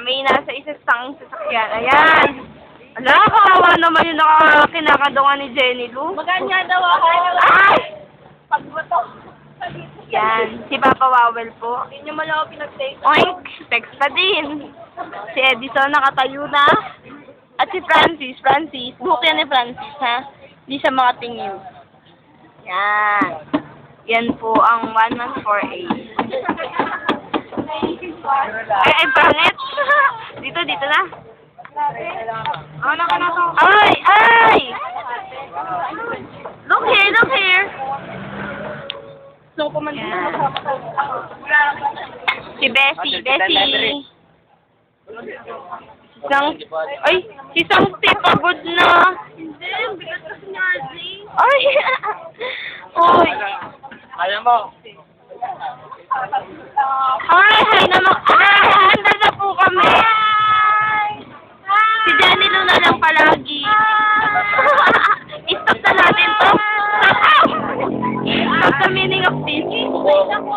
may nasa isang sasakyan. Ayan. Ala, kawawa naman yung kinakadungan ni Jenny Lou. Maganya daw ako. Ay! Pagbuto. Yan, si Papa Wawel po. Hindi nyo man ako pinag-take. Oink! Text pa din. Si Edison nakatayo na. At si Francis. Buhok yan ni Francis, ha? Hindi siya makatingin. Yan. Yan po ang 1148. Ay, pangit. Dito na. Ano ka na to? Ay! Look here. So, kumantin Yan. na Si Bessie. Si Sangti pagod na. Hindi, ang bigat kasi ni RJ. Ay! Oy! Ayaw mo. Hi naman. Ah!